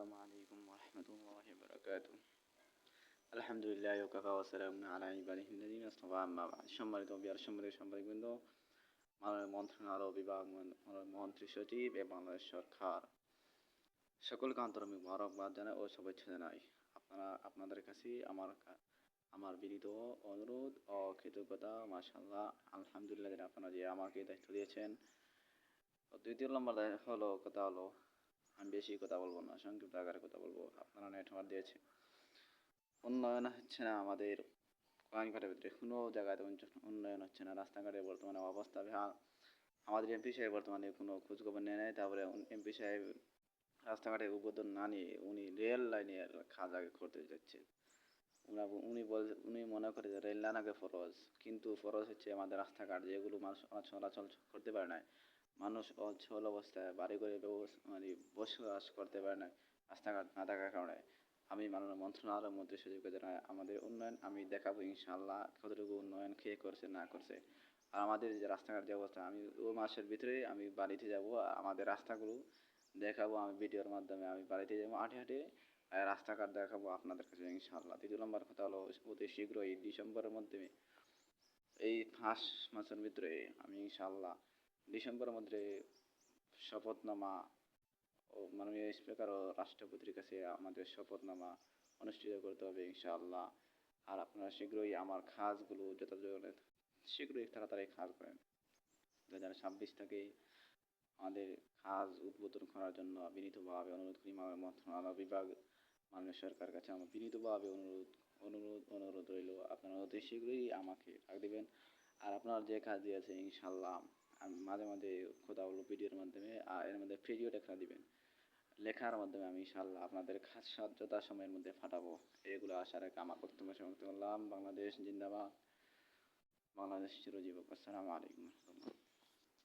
السلام عليكم ورحمة الله وبركاته. আলহামদুলিল্লাহ ওয়াকাফা ওয়া সালামুন আলা ইবাদিহিল্লাযিনা ইসতাফা আম্মা বা'দ। সম্মানিত সাংবাদিকবৃন্দ, মাননীয় মন্ত্রণালয় বিভাগ, মন্ত্রী সচিব এবং বাংলাদেশ সরকার সকলকে আন্তরিক মোবারকবাদ জানাই ও শুভেচ্ছা জানাই। আপনাদের কাছে আমার বিনীত অনুরোধ ও কৃতজ্ঞতা। মাশাআল্লাহ, আলহামদুলিল্লাহ আপনারা যে আমাকে দায়িত্ব দিয়েছেন। দ্বিতীয় নম্বর কথা হলো আমি বেশি কথা বলবো না, সংক্ষিপ্ত আকারে কথা বলবো। আপনারা নেটওয়ার্ক দিয়েছেন, উন্নয়ন হচ্ছে না আমাদের কোরআনঘাটের ভিতরে কোনো জায়গায় উন্নয়ন হচ্ছে না। রাস্তাঘাটের বর্তমানে অবস্থা বেহাল। আমাদের এমপি সাহেব বর্তমানে কোনো খোঁজখবর নেয় নাই। তারপরে এমপি সাহেব রাস্তাঘাটের উদ্বোধন না নিয়ে উনি রেল লাইনের কাজ আগে করতে যাচ্ছে। উনি মনে করে যে রেল লাইন আগে ফরজ, কিন্তু ফরজ হচ্ছে আমাদের রাস্তাঘাট, যেগুলো মানুষ চলাচল করতে পারে না। মানুষ অচল অবস্থায় বাড়ি করে মানে বসবাস করতে পারে না রাস্তাঘাট না থাকার কারণে। আমি মাননীয় মন্ত্রণালয়ের মন্ত্রী সচিবকে জানাই আমাদের উন্নয়ন আমি দেখাবো ইনশাআল্লাহ কতটুকু উন্নয়ন কে করছে না করছে। আর আমাদের যে রাস্তাঘাট যে অবস্থা, আমি ওই মাসের ভিতরে আমি বাড়িতে যাব, আমাদের রাস্তাগুলো দেখাবো। আমি ভিডিওর মাধ্যমে আমি বাড়িতে যাবো, হাঁটে হাঁটে রাস্তাঘাট দেখাবো আপনাদের কাছে ইনশাআল্লাহ। তৃতীয় নম্বর কথা হলো অতি শীঘ্রই ডিসেম্বরের মধ্যে, এই ফার্স্ট মাসের ভিতরে আমি ইনশাআল্লাহ ডিসেম্বরের মধ্যে শপথনামা ও মাননীয় স্পিকার ও রাষ্ট্রপতির কাছে আমাদের শপথনামা অনুষ্ঠিত করতে হবে ইনশাআল্লাহ। আর আপনারা শীঘ্রই আমার কাজগুলো শীঘ্রই তাড়াতাড়ি কাজ করেন। 2026 থেকে আমাদের কাজ উদ্বোধন করার জন্য বিনীতভাবে অনুরোধ করি। মাননীয় মন্ত্রণালয় বিভাগ, মাননীয় সরকারের কাছে আমার বিনীতভাবে অনুরোধ রইল আপনারা অতি শীঘ্রই আমাকে ডাক দেবেন। আর আপনার যে কাজ দিয়েছে ইনশাআল্লাহ মাঝে মাঝে কথা বলবো ভিডিওর মাধ্যমে, আর এর মধ্যে ভিডিও দেখা দিবেন লেখার মাধ্যমে। আমি ইনশাআল্লাহ আপনাদের কাজ যথাসময়ের মধ্যে পাঠাবো, এগুলো আশা রেখে আমার বক্তব্য সমাপ্ত করলাম। বাংলাদেশ জিন্দাবাদ, বাংলাদেশ চিরজীবক। আসসালামু আলাইকুম।